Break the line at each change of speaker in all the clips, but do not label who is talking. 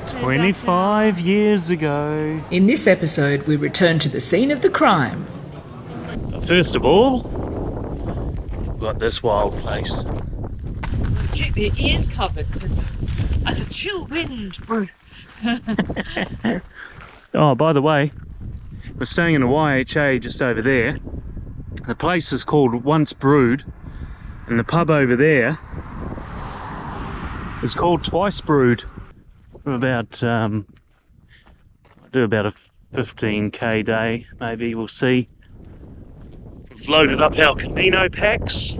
25 years ago.
In this episode, we return to the scene of the crime.
First of all, we've got this wild place.
Keep their ears covered because there's a chill wind.
Oh, by the way, we're staying in a YHA just over there. The place is called Once Brewed, and the pub over there is called Twice Brewed. We're about I do about a 15k day, maybe, we'll see. We've loaded up our Camino packs.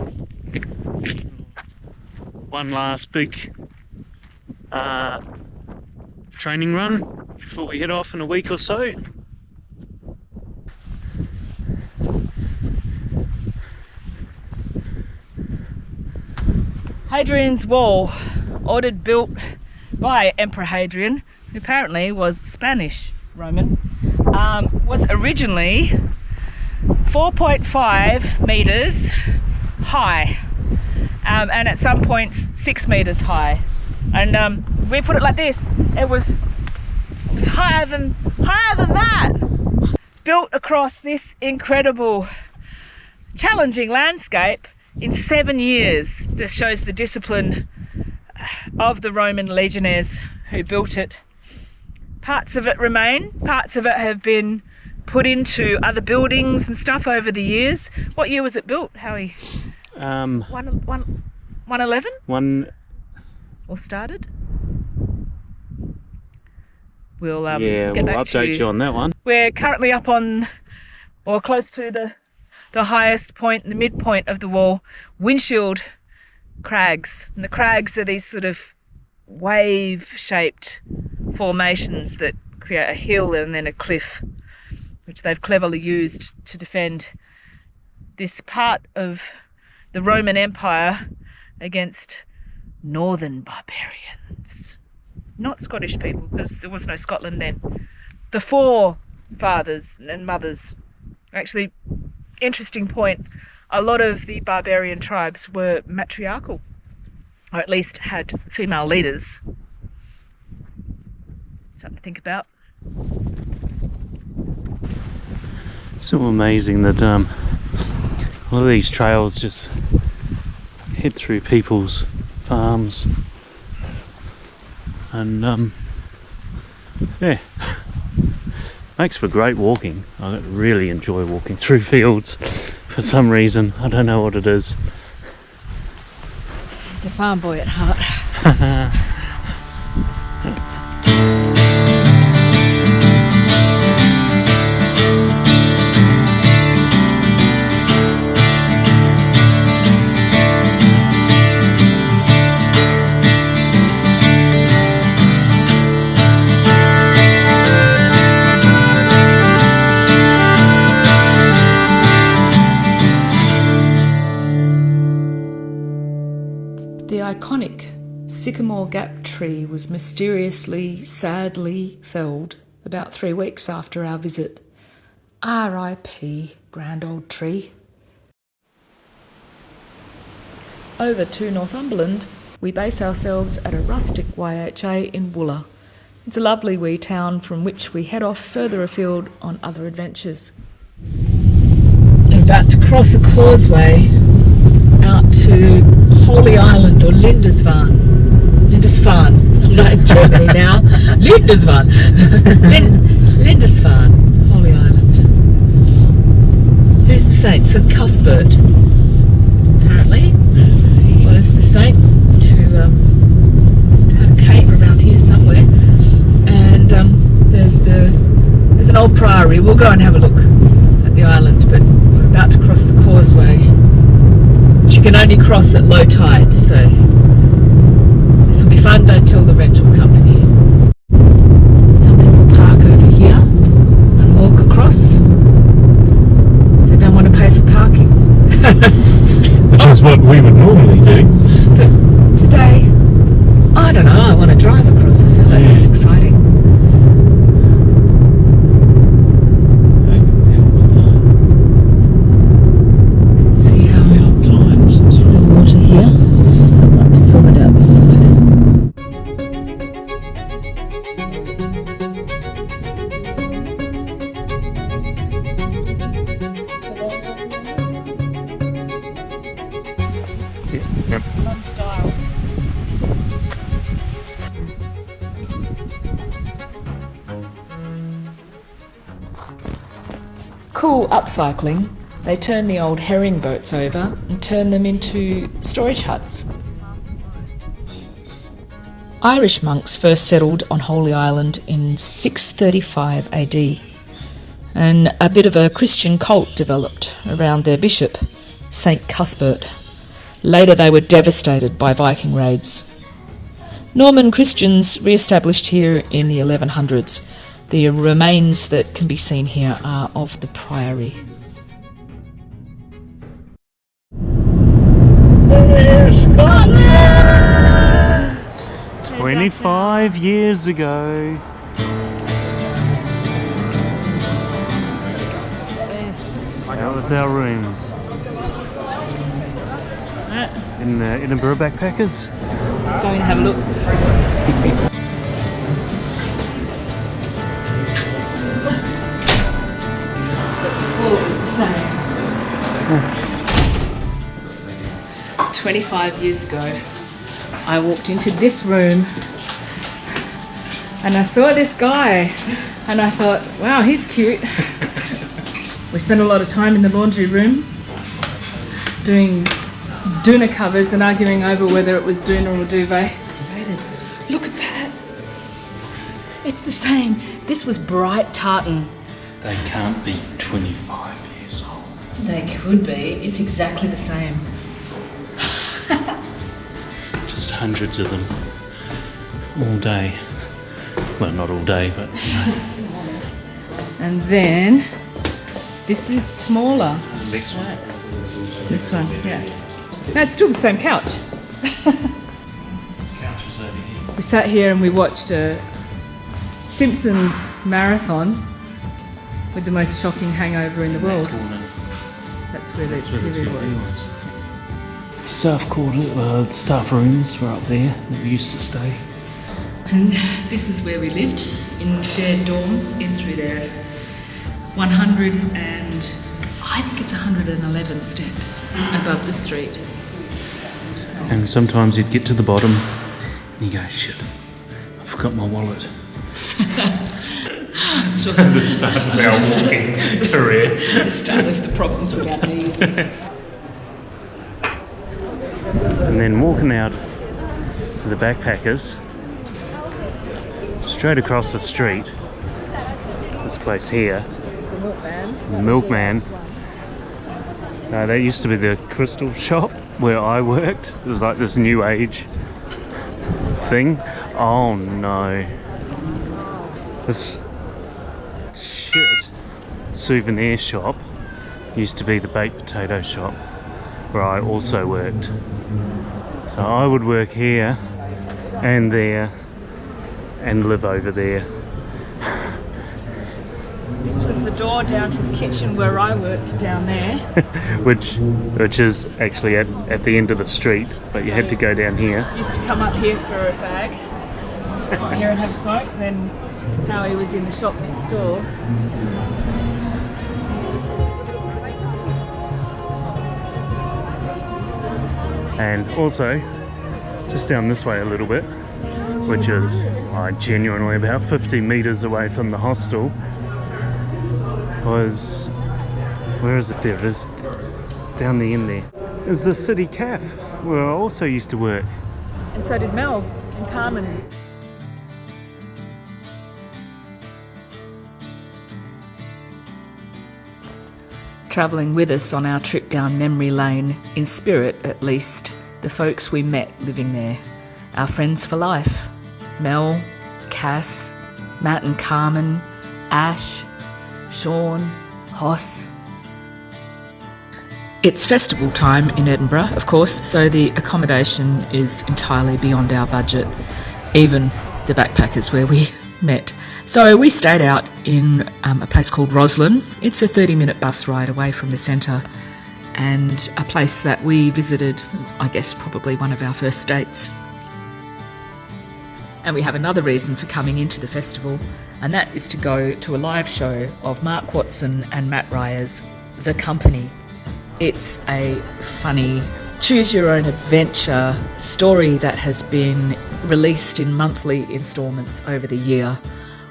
One last big training run before we head off in a week or so.
Hadrian's Wall, ordered built by Emperor Hadrian, who apparently was Spanish Roman, was originally 4.5 meters high, and at some points 6 meters high. And we put it like this: it was higher than that. Built across this incredible, challenging landscape in 7 years. This shows the discipline of the Roman legionnaires who built it. Parts of it remain, parts of it have been put into other buildings and stuff over the years. What year was it built, Howie? 111? Or started? We'll get back to
update you on that one.
We're currently up on, or close to the highest point, the midpoint of the wall, Windshield Crags. And the crags are these sort of wave-shaped formations that create a hill and then a cliff, which they've cleverly used to defend this part of the Roman Empire against northern barbarians. Not Scottish people, because there was no Scotland then. The forefathers and mothers. Actually, interesting point, a lot of the barbarian tribes were matriarchal, or at least had female leaders. Something to think about.
So amazing that a lot of these trails just head through people's farms, and yeah, makes for great walking. I really enjoy walking through fields for some reason. I don't know what it is.
He's a farm boy at heart.
The iconic sycamore gap tree was mysteriously, sadly felled about 3 weeks after our visit. R.I.P. grand old tree. Over to Northumberland, we base ourselves at a rustic YHA in Wooler. It's a lovely wee town from which we head off further afield on other adventures.
We're about to cross a causeway out to Holy Island, or Lindisfarne. I'm not in Germany now. Lindisfarne. Lindisfarne, Holy Island. Who's the saint? St. Cuthbert, apparently. Was the saint who had a cave around here somewhere. And there's an old priory. We'll go and have a look at the island, but we're about to cross the causeway. You can only cross at low tide, so this will be fun. Don't tell the rental company. Some people park over here and walk across, so they don't want to pay for parking.
Which is what we would normally do.
But today, I don't know, I want to drive across. I feel like that's exciting. Here, let's forward out the side.
cool upcycling, they turn the old herring boats over and turn them into storage huts. Irish monks first settled on Holy Island in 635 AD, and a bit of a Christian cult developed around their bishop, St. Cuthbert. Later they were devastated by Viking raids. Norman Christians re-established here in the 1100s. The remains that can be seen here are of the priory.
25 years ago. That was our rooms. In Edinburgh backpackers.
Let's go and have a look.
The same. 25 years ago, I walked into this room and I saw this guy and I thought, wow, he's cute. We spent a lot of time in the laundry room doing doona covers and arguing over whether it was doona or duvet. Look at that. It's the same. This was bright tartan.
They can't be 25 years old.
They could be. It's exactly the same.
Just hundreds of them. All day. Well, not all day, but...
And then this is smaller.
Next one.
This one, yeah. No, it's still the same couch.
Couch is over here.
We sat here and we watched a Simpsons marathon with the most shocking hangover in the world. That's where the TV was.
Staff rooms were up there that we used to stay.
And this is where we lived, in shared dorms in through there. 100 and I think it's 111 steps above the street.
And sometimes you'd get to the bottom and you go, shit, I forgot my wallet. The start of our walking career.
The start of the problems with our knees.
And then walking out to the backpackers, straight across the street, this place here,
The milkman.
the Milkman. That used to be the crystal shop where I worked. It was like this new age thing. Oh no. This shit souvenir shop used to be the baked potato shop where I also worked. So I would work here and there and live over there.
This was the door down to the kitchen where I worked down there.
which is actually at the end of the street, but you had to go down here.
Used to come up here for a fag, here and have a smoke. Then Howie was in the shop next door.
And also, just down this way a little bit, which is genuinely about 50 metres away from the hostel, was, where is it? There it is, down the end there, is the City Cafe, where I also used to work.
And so did Mel and Carmen. Travelling with us on our trip down memory lane, in spirit at least, the folks we met living there. Our friends for life. Mel, Cass, Matt and Carmen, Ash, Sean, Hoss. It's festival time in Edinburgh, of course, so the accommodation is entirely beyond our budget, even the backpackers where we met. So we stayed out in a place called Roslyn. It's a 30-minute bus ride away from the centre, and a place that we visited, I guess probably one of our first dates. And we have another reason for coming into the festival, and that is to go to a live show of Mark Watson and Mat Ryer's The Company. It's a funny, choose-your-own-adventure story that has been released in monthly instalments over the year,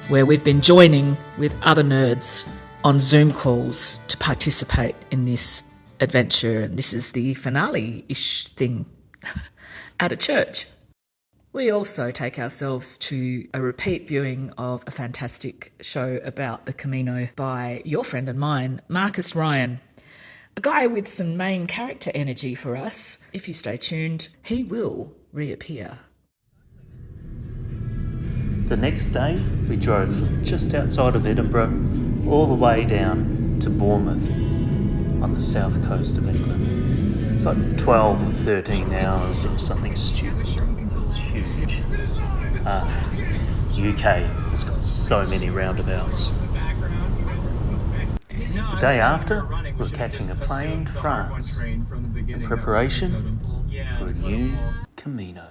where we've been joining with other nerds on Zoom calls to participate in this adventure, and this is the finale-ish thing at a church. We also take ourselves to a repeat viewing of a fantastic show about the Camino by your friend and mine, Marcus Ryan. A guy with some main character energy for us. If you stay tuned, he will reappear.
The next day, we drove from just outside of Edinburgh all the way down to Bournemouth on the south coast of England. It's like 12 or 13 hours or something stupid. It was huge. UK has got so many roundabouts. The day after, we're catching a plane to France in preparation for a new Camino.